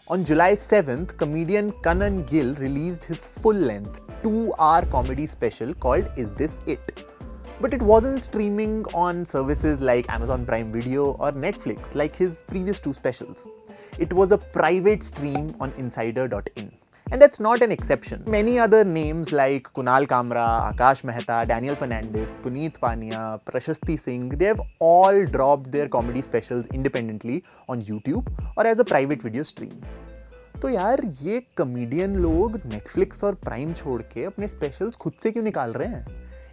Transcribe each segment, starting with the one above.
On July 7th, comedian Kanan Gill released his full-length 2-hour comedy special called Is This It? But it wasn't streaming on services like Amazon Prime Video or Netflix like his previous 2 specials. It was a private stream on insider.in. And that's not an exception. Many other names like Kunal Kamra, Akash Mehta, Daniel Fernandes, Punit Pania, Prashasti Singh, they have all dropped their comedy specials independently on YouTube or as a private video stream. तो यार ये comedian लोग Netflix और Prime छोड़ के अपने specials खुद से क्यों निकाल रहे हैं?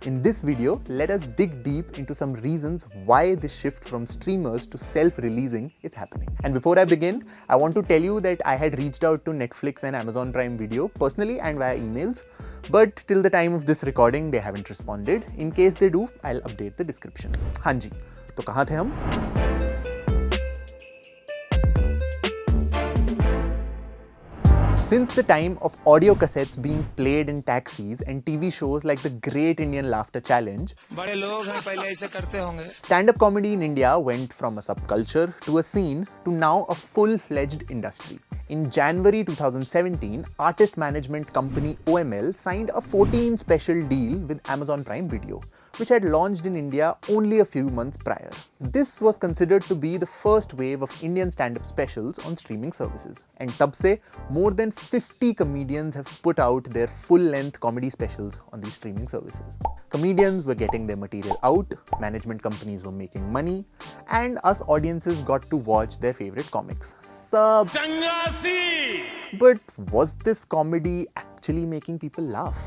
In this video, let us dig deep into some reasons why this shift from streamers to self-releasing is happening. And before I begin, I want to tell you that I had reached out to Netflix and Amazon Prime Video personally and via emails, but till the time of this recording, they haven't responded. In case they do, I'll update the description. हाँ जी, तो कहाँ थे हम? Since the time of audio cassettes being played in taxis and TV shows like the Great Indian Laughter Challenge, stand-up comedy in India went from a subculture to a scene to now a full-fledged industry. In January 2017, artist management company OML signed a 14 special deal with Amazon Prime Video, which had launched in India only a few months prior. This was considered to be the first wave of Indian stand-up specials on streaming services. And tab se, more than 50 comedians have put out their full-length comedy specials on these streaming services. Comedians were getting their material out, management companies were making money, and us audiences got to watch their favorite comics. But was this comedy actually making people laugh?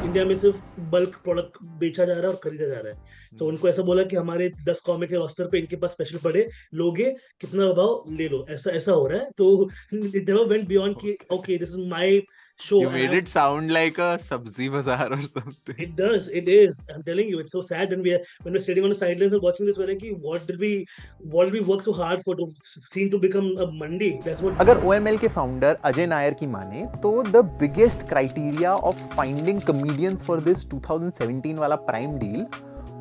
India में सिर्फ bulk product बेचा जा रहा है और खरीदा जा रहा है. तो उनको ऐसा बोला कि हमारे 10 कॉमिक के रोस्टर पे इनके पास स्पेशल पड़े, लोगे कितना बताओ ले लो, ऐसा हो रहा है. तो it never went beyond कि okay, this is my show. You made it sound like a sabzi bazaar or something. It does. It is. I'm telling you, it's so sad when we're sitting on the sidelines and watching this. We're like, what did we work so hard for to seem to become a mandi? That's what. अगर OML के founder Ajay Nair की माने तो the biggest criteria of finding comedians for this 2017 वाला prime deal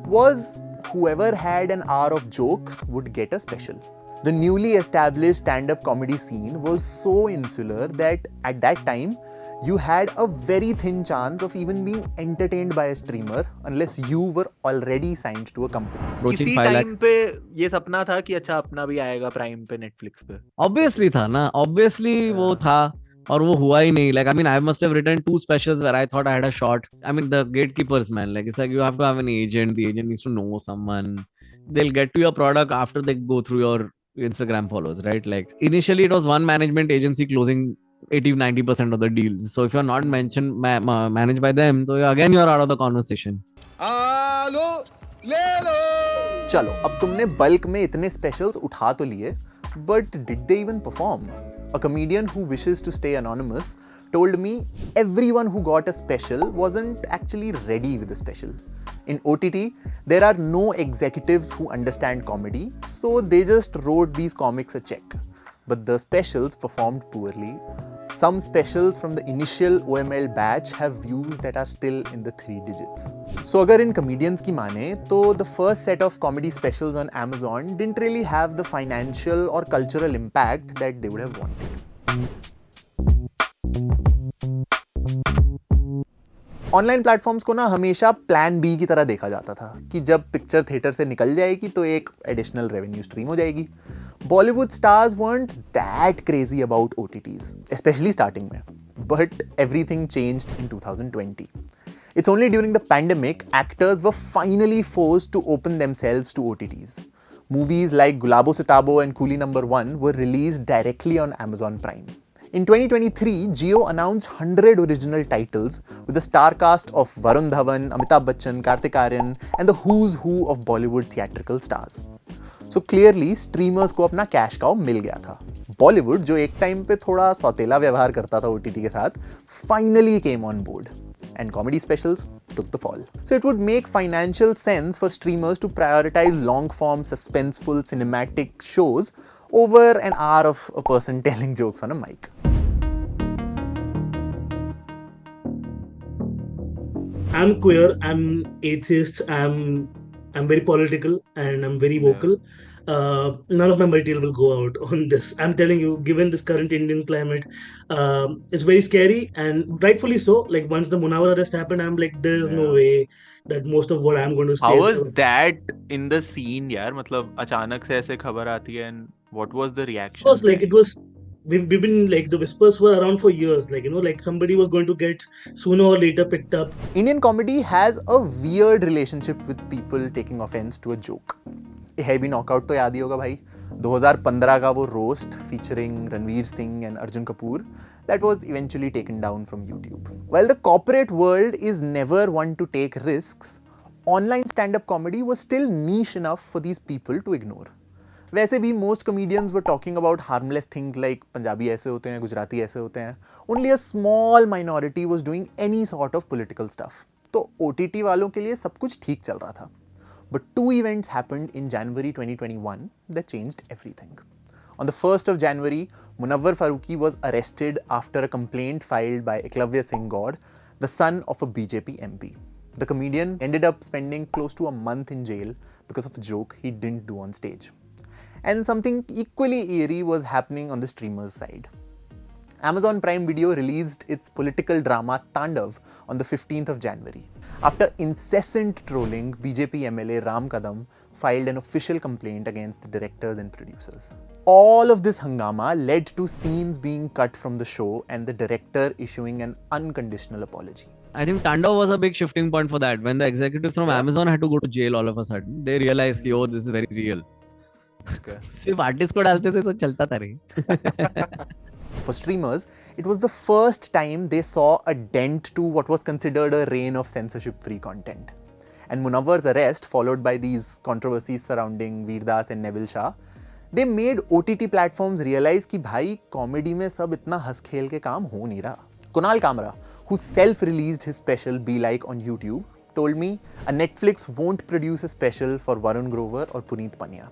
was whoever had an hour of jokes would get a special. The newly established stand-up comedy scene was so insular that at that time you had a very thin chance of even being entertained by a streamer unless you were already signed to a company. किसी time पे ये सपना था कि अच्छा अपना भी आएगा प्राइम पे, नेटफ्लिक्स पे. Obviously था ना, obviously वो था और वो हुआ ही नहीं. Like I mean, I must have written 2 specials where I thought I had a shot. I mean, the gatekeepers, man. Like it's like you have to have an agent. The agent needs to know someone. They'll get to your product after they go through your Instagram follows, right? Like initially it was one management agency closing 80-90% of the deals. So if you're not managed by them, so again you're out of the conversation. चलो अब तुमने bulk में इतने specials उठा तो लिए, but did they even perform? A comedian who wishes to stay anonymous told me everyone who got a special wasn't actually ready with the special. In OTT, there are no executives who understand comedy, so they just wrote these comics a check. But the specials performed poorly. Some specials from the initial OML batch have views that are still in the 3 digits. So अगर इन comedians की माने तो the first set of comedy specials on Amazon didn't really have the financial or cultural impact that they would have wanted. Online platforms को ना हमेशा plan B की तरह देखा जाता था कि जब पिक्चर थिएटर से निकल जाएगी तो एक एडिशनल रेवेन्यू स्ट्रीम हो जाएगी. Bollywood stars weren't that crazy about OTTs, especially starting में. But everything changed in 2020. It's only during the pandemic actors were finally forced to open themselves to OTTs. Movies like Gulabo Sitabo and Coolie Number 1 were released directly on Amazon Prime. In 2023, Jio announced 100 original titles with a star cast of Varun Dhawan, Amitabh Bachchan, Kartik Aaryan and the who's who of Bollywood theatrical stars. So clearly, streamers को अपना cash cow मिल गया था. Bollywood, जो एक time पे थोड़ा सौतेला व्यवहार करता था OTT के साथ, finally came on board. And comedy specials took the fall. So it would make financial sense for streamers to prioritize long-form, suspenseful, cinematic shows over an hour of a person telling jokes on a mic. I'm queer, I'm atheist, I'm I'm very political and I'm very vocal. None of my material will go out on this. I'm telling you, given this current Indian climate, it's very scary and rightfully so. Like once the Munawar arrest happened, I'm like, there's no Yeah. way that most of what I'm going to say How is was that in the scene यार? मतलब अचानक से ऐसे खबर आती है and what was the course, reactions like it like? was. We've been like the whispers were around for years, like like somebody was going to get sooner or later picked up. Indian comedy has a weird relationship with people taking offense to a joke. A heavy knockout तो याद ही होगा भाई, 2015 का वो roast featuring Ranveer Singh and Arjun Kapoor that was eventually taken down from YouTube. While the corporate world is never one to take risks, online stand-up comedy was still niche enough for these people to ignore. वैसे भी most comedians were talking about harmless things like Punjabi ऐसे होते हैं, गुजराती ऐसे होते हैं. Only a small minority was doing any sort of political stuff. तो OTT वालों के लिए सब कुछ ठीक चल रहा था. But two events happened in January 2021 that changed everything. On the 1st of January, Munawwar Farooqi was arrested after a complaint filed by Eklavya Singh God, the son of a BJP MP. The comedian ended up spending close to a month in jail because of a joke he didn't do on stage. And something equally eerie was happening on the streamer's side. Amazon Prime Video released its political drama Tandav on the 15th of January. After incessant trolling, BJP MLA Ram Kadam filed an official complaint against the directors and producers. All of this hangama led to scenes being cut from the show and the director issuing an unconditional apology. I think Tandav was a big shifting point for that. When the executives from Amazon had to go to jail all of a sudden, they realized, oh, this is very real. Okay. सिर्फ artist को डालते थे तो चलता था रे. For streamers, it was the first time they saw a dent to what was considered a reign of censorship-free content. And Munawwar's arrest, followed by these controversies surrounding Veerdas and Neville Shah, they made OTT platforms realize कि भाई comedy में सब इतना हंस खेल के काम हो नहीं रहा. Kunal Kamra, who self-released his special Be Like on YouTube, told me a Netflix won't produce a special for Varun Grover or Punit Pania.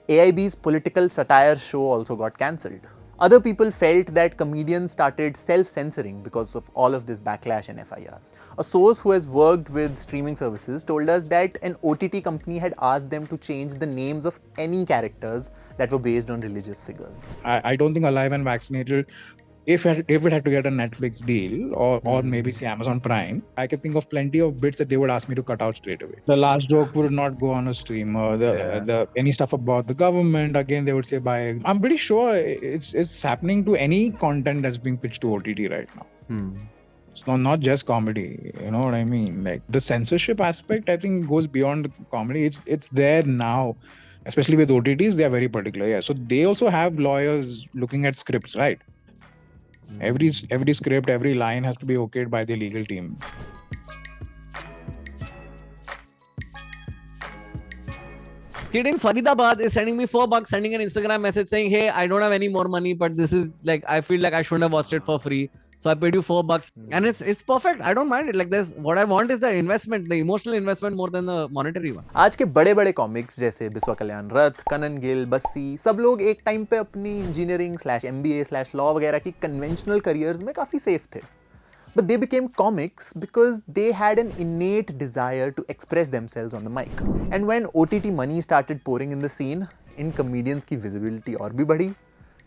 AIB's political satire show also got cancelled. Other people felt that comedians started self-censoring because of all of this backlash and FIRs. A source who has worked with streaming services told us that an OTT company had asked them to change the names of any characters that were based on religious figures. I don't think Alive and Vaccinated, if it had to get a Netflix deal or maybe say Amazon Prime, I can think of plenty of bits that they would ask me to cut out straight away. The last joke would not go on a stream. Any stuff about the government, again, they would say bye. I'm pretty sure it's happening to any content that's being pitched to OTT right now. It's not just comedy, you know what I mean? Like the censorship aspect, I think goes beyond comedy. It's there now, especially with OTTs. They are very particular. Yeah, so they also have lawyers looking at scripts, right? Every script, every line has to be okayed by the legal team. Kid in Faridabad is sending me $4, sending an Instagram message saying, hey, I don't have any more money, but this is like, I feel like I shouldn't have watched it for free. So I paid you $4. And it's perfect. I don't mind it. Like this, what I want is the investment, the emotional investment more than the monetary one. आज के बड़े बड़े comics जैसे बिस्वा कल्याण रथ, कनन गिल, बस्सी, सब लोग एक time पे अपनी इंजीनियरिंग/MBA/लॉ वगैरह की कन्वेंशनल करियर्स में काफी सेफ थे. But they became comics because they had an innate desire to express themselves on the mic. And when OTT money started pouring in the scene, in comedians की visibility और भी बढ़ी,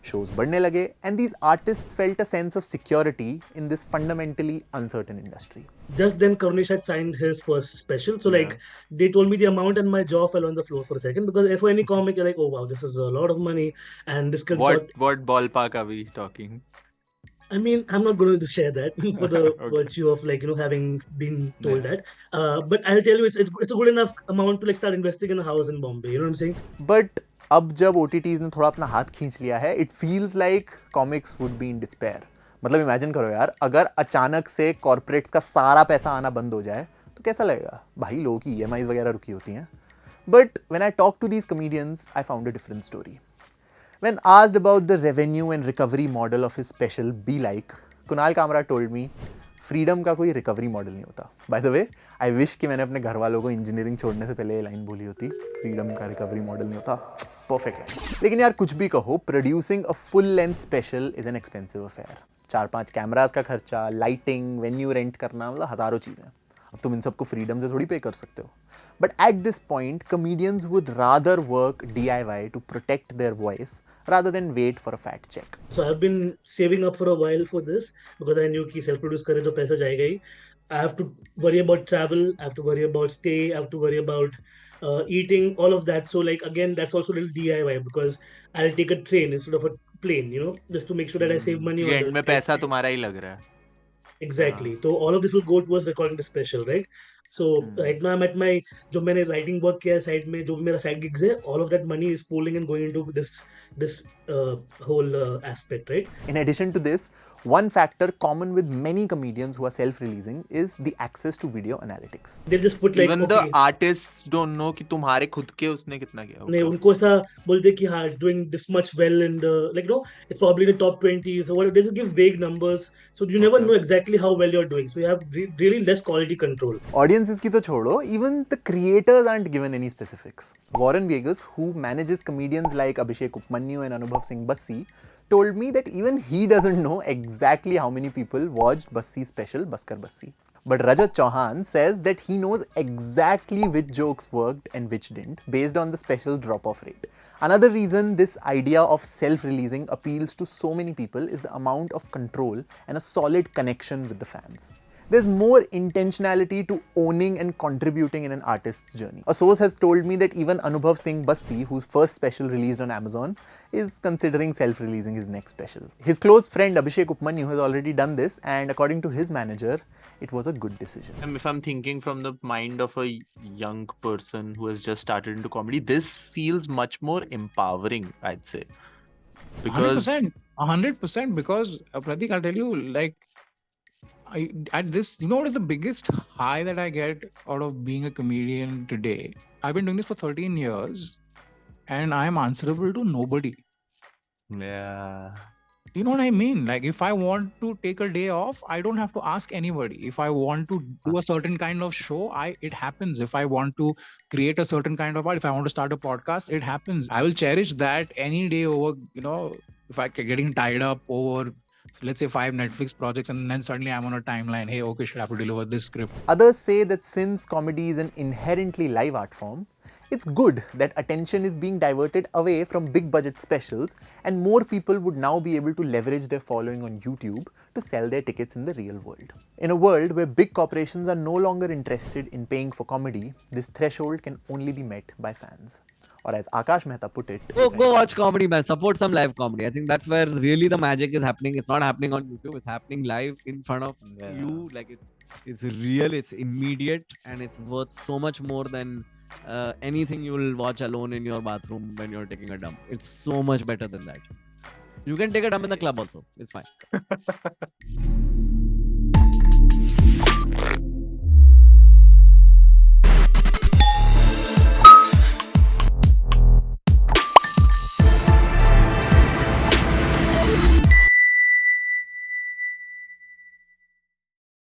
shows बढ़ने लगे, and these artists felt a sense of security in this fundamentally uncertain industry. Just then Karunesh had signed his first special, so like they told me the amount and my jaw fell on the floor for a second, because for any comic you're like, oh wow, this is a lot of money, and this can What ballpark are we talking? I mean, I'm not going to share that for the virtue of like having been told that. But I'll tell you, it's a good enough amount to like start investing in a house in Bombay. You know what I'm saying? But अब जब OTTs ने थोड़ा अपना हाथ खींच लिया है, it feels like comics would be in despair. मतलब इमेजिन करो यार, अगर अचानक से कॉर्पोरेट्स का सारा पैसा आना बंद हो जाए तो कैसा लगेगा? भाई लोगों की EMIs वगैरह रुकी होती हैं. But when I talked to these comedians, I found a different story. When asked about the revenue and recovery model of his special Be Like, Kunal Kamra told me, freedom का कोई recovery model नहीं होता. By the way, I wish कि मैंने अपने घर वालों को इंजीनियरिंग छोड़ने से पहले ये लाइन बोली होती, freedom का recovery model नहीं होता. Perfect है. लेकिन यार कुछ भी कहो, producing a full length special is an expensive affair. 4-5 cameras का खर्चा, लाइटिंग, वेन्यू रेंट करना, मतलब हज़ारों चीज़ें. अब तुम इन सबको फ्रीडम से थोड़ी पे कर सकते हो. But at this point, comedians would rather work DIY to protect their voice rather than wait for a fat check. So I've been saving up for a while for this because I knew कि self produce करे तो पैसा जाएगा ही. I have to worry about travel. I have to worry about stay. I have to worry about eating, all of that. So like again, that's also a little DIY because I'll take a train instead of a plane, you know, just to make sure that I save money on and the में पैसा तुम्हारा ही लग रहा है. Exactly. So all of this will go towards recording the special, right? So right now I'm at my जो मैंने writing work किया है side में, जो भी मेरा side gigs है, all of that money is pooling and going into this whole aspect, right? In addition to this, one factor common with many comedians who are self-releasing is the access to video analytics. They'll just put like Even okay, the artists don't know कि तुम्हारे खुद के उसने कितना किया नहीं होगा. उनको ऐसा बोलते कि हाँ it's doing this much well in the like no it's probably in the top 20s or whatever. They just give vague numbers, so you never know exactly how well you're doing. So you have really less quality control. Audiences की तो छोड़ो, even the creators aren't given any specifics. Warren Vegas, who manages comedians like Abhishek Upmanyu and Anubhav Singh Bassi, told me that even he doesn't know exactly how many people watched Bassi's special Baskar Bassi. But Rajat Chauhan says that he knows exactly which jokes worked and which didn't based on the special drop-off rate. Another reason this idea of self-releasing appeals to so many people is the amount of control and a solid connection with the fans. There's more intentionality to owning and contributing in an artist's journey. A source has told me that even Anubhav Singh Bassi, whose first special released on Amazon, is considering self-releasing his next special. His close friend Abhishek Upmanyu has already done this, and according to his manager, it was a good decision. If I'm thinking from the mind of a young person who has just started into comedy, this feels much more empowering, I'd say. Because 100%, because Pratik, I'll tell you, like, at this, you know what is the biggest high that I get out of being a comedian today? I've been doing this for 13 years and I am answerable to nobody. yeah. You know what I mean? Like, if I want to take a day off, I don't have to ask anybody. If I want to do a certain kind of show, it happens. If I want to create a certain kind of art, if I want to start a podcast, it happens. I will cherish that any day over, you know, if I getting tied up over, let's say 5 Netflix projects, and then suddenly I'm on a timeline. Hey, okay, should I have to deliver this script? Others say that since comedy is an inherently live art form, it's good that attention is being diverted away from big budget specials and more people would now be able to leverage their following on YouTube to sell their tickets in the real world. In a world where big corporations are no longer interested in paying for comedy, this threshold can only be met by fans. Or as Akash Mehta put it, Go watch comedy, man. Support some live comedy. I think that's where really the magic is happening. It's not happening on YouTube. It's happening live in front of you. Like it's real. It's immediate, and it's worth so much more than anything you will watch alone in your bathroom when you're taking a dump. It's so much better than that. You can take a dump in the club also. It's fine.